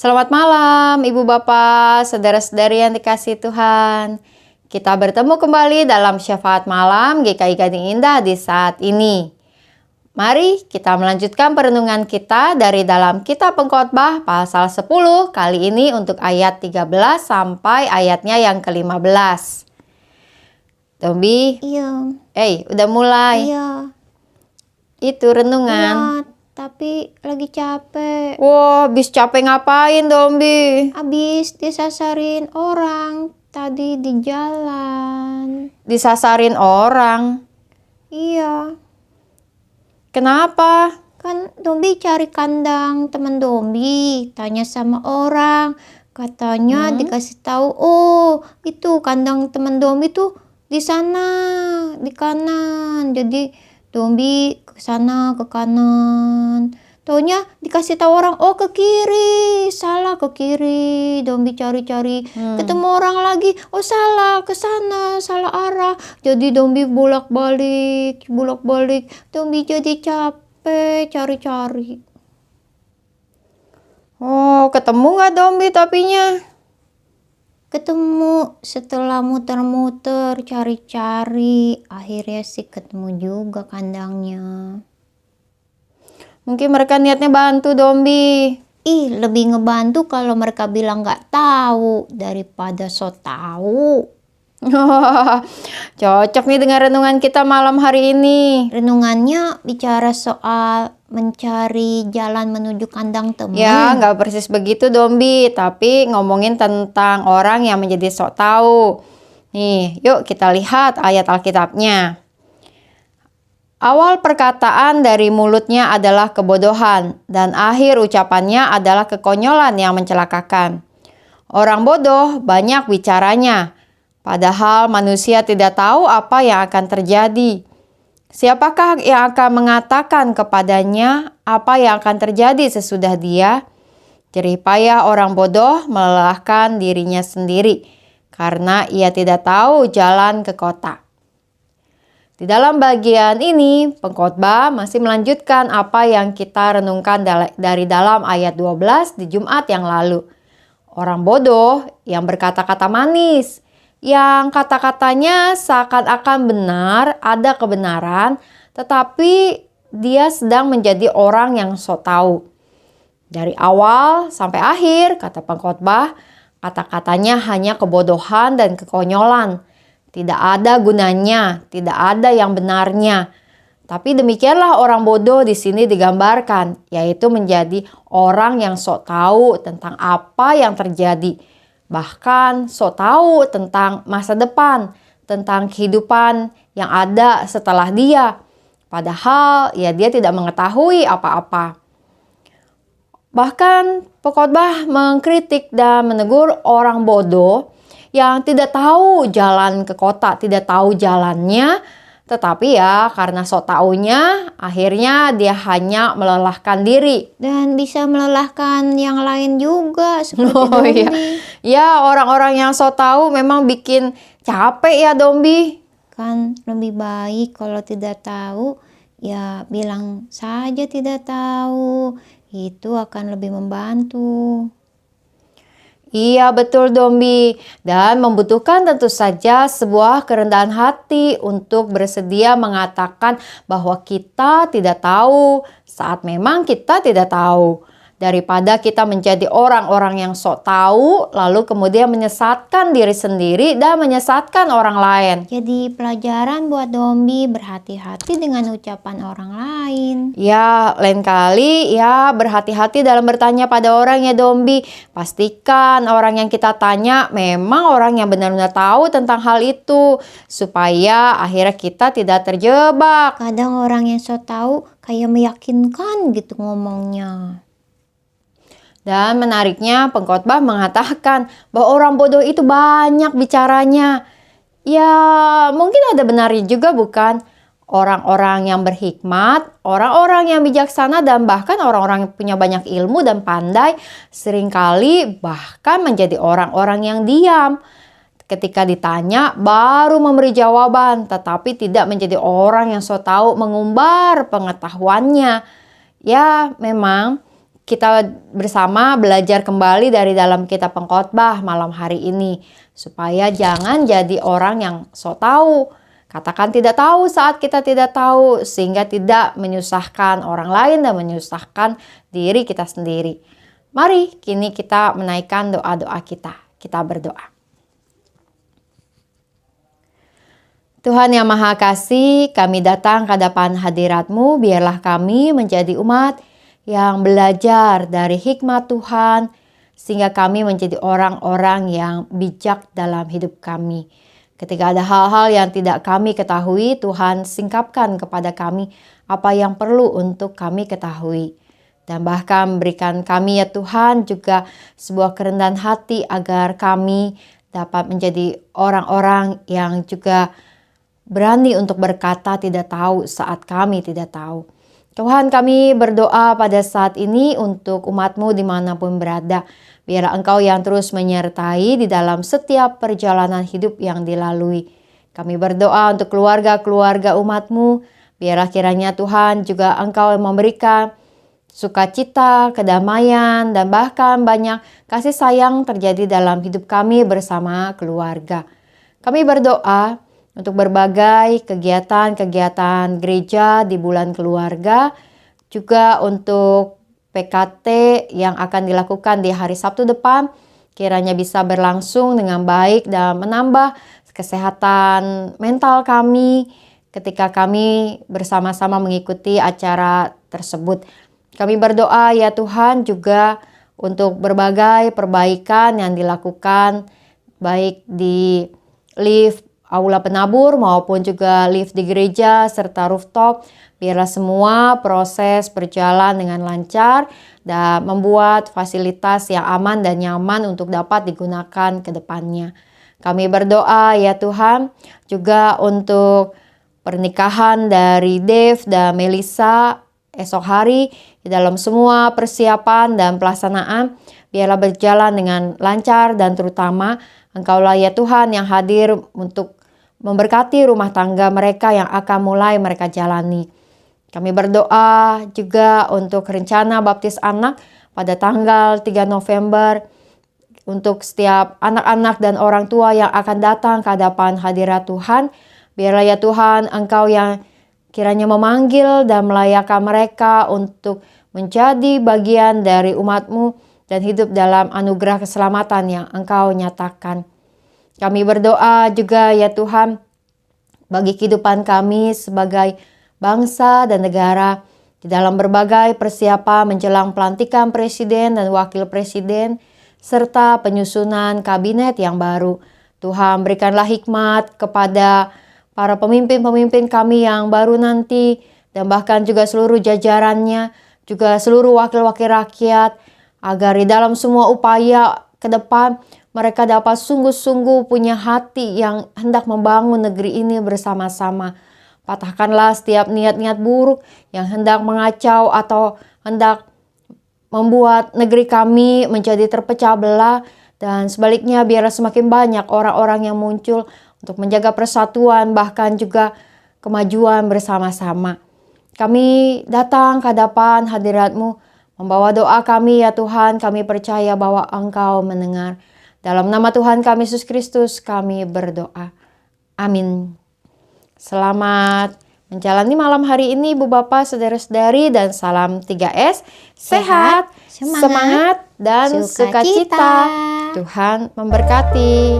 Selamat malam, Ibu Bapak, saudara-saudari yang dikasihi Tuhan. Kita bertemu kembali dalam syafaat malam GKI Gading Indah di saat ini. Mari kita melanjutkan perenungan kita dari dalam Kitab Pengkhotbah pasal 10 kali ini untuk ayat 13 sampai ayatnya yang ke-15. Tombi? Iya. Udah mulai? Iya. Itu renungan. Iya, tapi lagi capek. Wah, habis capek ngapain, Dombi? Abis disasarin orang tadi di jalan. Disasarin orang? Iya. Kenapa? Kan Dombi cari kandang teman Dombi, tanya sama orang, katanya dikasih tahu, oh itu kandang teman Dombi tuh di sana, di kanan. Jadi Dombi ke sana, ke kanan. Taunya dikasih tahu orang, oh ke kiri, salah ke kiri. Dombi cari-cari, ketemu orang lagi, oh salah ke sana, salah arah. Jadi Dombi bolak-balik. Dombi jadi capek cari-cari. Oh, ketemu nggak Dombi tapinya? Ketemu setelah muter-muter cari-cari, akhirnya sih ketemu juga kandangnya. Mungkin mereka niatnya bantu Dombi. Ih, lebih ngebantu kalau mereka bilang nggak tahu daripada so tahu. Cocok nih dengan renungan kita malam hari ini. Renungannya bicara soal mencari jalan menuju kandang teman. Ya, nggak persis begitu Dombi, tapi ngomongin tentang orang yang menjadi sok tahu. Nih, yuk kita lihat ayat Alkitabnya. Awal perkataan dari mulutnya adalah kebodohan, dan akhir ucapannya adalah kekonyolan yang mencelakakan. Orang bodoh banyak bicaranya, padahal manusia tidak tahu apa yang akan terjadi. Siapakah yang akan mengatakan kepadanya apa yang akan terjadi sesudah dia? Jerih payah orang bodoh melelahkan dirinya sendiri, karena ia tidak tahu jalan ke kota. Di dalam bagian ini, pengkhotbah masih melanjutkan apa yang kita renungkan dari dalam ayat 12 di Jumat yang lalu. Orang bodoh yang berkata-kata manis, yang kata-katanya seakan-akan benar, ada kebenaran, tetapi dia sedang menjadi orang yang sok tahu. Dari awal sampai akhir, kata pengkhotbah, kata-katanya hanya kebodohan dan kekonyolan. Tidak ada gunanya, tidak ada yang benarnya. Tapi demikianlah orang bodoh di sini digambarkan, yaitu menjadi orang yang sok tahu tentang apa yang terjadi. Bahkan sok tahu tentang masa depan, tentang kehidupan yang ada setelah dia. Padahal ya dia tidak mengetahui apa-apa. Bahkan pengkhotbah mengkritik dan menegur orang bodoh yang tidak tahu jalan ke kota, tidak tahu jalannya. Tetapi ya karena sok taunya akhirnya dia hanya melelahkan diri. Dan bisa melelahkan yang lain juga seperti Dombi. Ya orang-orang yang sok tahu memang bikin capek ya Dombi. Kan lebih baik kalau tidak tahu ya bilang saja tidak tahu. Itu akan lebih membantu. Iya betul Dombi, dan membutuhkan tentu saja sebuah kerendahan hati untuk bersedia mengatakan bahwa kita tidak tahu saat memang kita tidak tahu. Daripada kita menjadi orang-orang yang sok tahu lalu kemudian menyesatkan diri sendiri dan menyesatkan orang lain. Jadi pelajaran buat Dombi berhati-hati dengan ucapan orang lain. Ya, lain kali ya berhati-hati dalam bertanya pada orang ya Dombi. Pastikan orang yang kita tanya memang orang yang benar-benar tahu tentang hal itu. Supaya akhirnya kita tidak terjebak. Kadang orang yang so tahu kayak meyakinkan gitu ngomongnya. Dan menariknya pengkhotbah mengatakan bahwa orang bodoh itu banyak bicaranya. Ya mungkin ada benarnya juga bukan? Orang-orang yang berhikmat, orang-orang yang bijaksana dan bahkan orang-orang yang punya banyak ilmu dan pandai seringkali bahkan menjadi orang-orang yang diam. Ketika ditanya baru memberi jawaban tetapi tidak menjadi orang yang so tahu mengumbar pengetahuannya. Ya memang kita bersama belajar kembali dari dalam kitab Pengkhotbah malam hari ini. Supaya jangan jadi orang yang sok tahu. Katakan tidak tahu saat kita tidak tahu, sehingga tidak menyusahkan orang lain dan menyusahkan diri kita sendiri. Mari kini kita menaikkan doa-doa kita. Kita berdoa. Tuhan yang Maha Kasih, kami datang ke hadapan hadirat-Mu, biarlah kami menjadi umat yang belajar dari hikmat Tuhan, sehingga kami menjadi orang-orang yang bijak dalam hidup kami. Ketika ada hal-hal yang tidak kami ketahui, Tuhan singkapkan kepada kami apa yang perlu untuk kami ketahui. Dan bahkan berikan kami ya Tuhan juga sebuah kerendahan hati agar kami dapat menjadi orang-orang yang juga berani untuk berkata tidak tahu saat kami tidak tahu. Tuhan, kami berdoa pada saat ini untuk umat-Mu dimanapun berada. Biarlah Engkau yang terus menyertai di dalam setiap perjalanan hidup yang dilalui. Kami berdoa untuk keluarga-keluarga umat-Mu. Biarlah kiranya Tuhan juga Engkau yang memberikan sukacita, kedamaian, dan bahkan banyak kasih sayang terjadi dalam hidup kami bersama keluarga. Kami berdoa untuk berbagai kegiatan-kegiatan gereja di bulan keluarga, juga untuk PKT yang akan dilakukan di hari Sabtu depan, kiranya bisa berlangsung dengan baik dan menambah kesehatan mental kami ketika kami bersama-sama mengikuti acara tersebut. Kami berdoa ya Tuhan juga untuk berbagai perbaikan yang dilakukan baik di lift aula penabur maupun juga lift di gereja serta rooftop. Biarlah semua proses berjalan dengan lancar dan membuat fasilitas yang aman dan nyaman untuk dapat digunakan ke depannya. Kami berdoa ya Tuhan juga untuk pernikahan dari Dave dan Melissa esok hari, di dalam semua persiapan dan pelaksanaan biarlah berjalan dengan lancar, dan terutama Engkaulah ya Tuhan yang hadir untuk memberkati rumah tangga mereka yang akan mulai mereka jalani. Kami berdoa juga untuk rencana baptis anak pada tanggal 3 November untuk setiap anak-anak dan orang tua yang akan datang ke hadapan hadirat Tuhan. Biarlah ya Tuhan Engkau yang kiranya memanggil dan melayakkan mereka untuk menjadi bagian dari umat-Mu dan hidup dalam anugerah keselamatan yang Engkau nyatakan. Kami berdoa juga ya Tuhan bagi kehidupan kami sebagai bangsa dan negara di dalam berbagai persiapan menjelang pelantikan presiden dan wakil presiden serta penyusunan kabinet yang baru. Tuhan berikanlah hikmat kepada para pemimpin-pemimpin kami yang baru nanti dan bahkan juga seluruh jajarannya, juga seluruh wakil-wakil rakyat agar di dalam semua upaya ke depan mereka dapat sungguh-sungguh punya hati yang hendak membangun negeri ini bersama-sama. Patahkanlah setiap niat-niat buruk yang hendak mengacau atau hendak membuat negeri kami menjadi terpecah belah. Dan sebaliknya biarlah semakin banyak orang-orang yang muncul untuk menjaga persatuan bahkan juga kemajuan bersama-sama. Kami datang ke hadapan hadirat-Mu membawa doa kami ya Tuhan. Kami percaya bahwa Engkau mendengar. Dalam nama Tuhan kami Yesus Kristus kami berdoa. Amin. Selamat menjalani malam hari ini Ibu Bapak, Saudara-saudari, dan salam 3S. Sehat, semangat dan sukacita. Tuhan memberkati.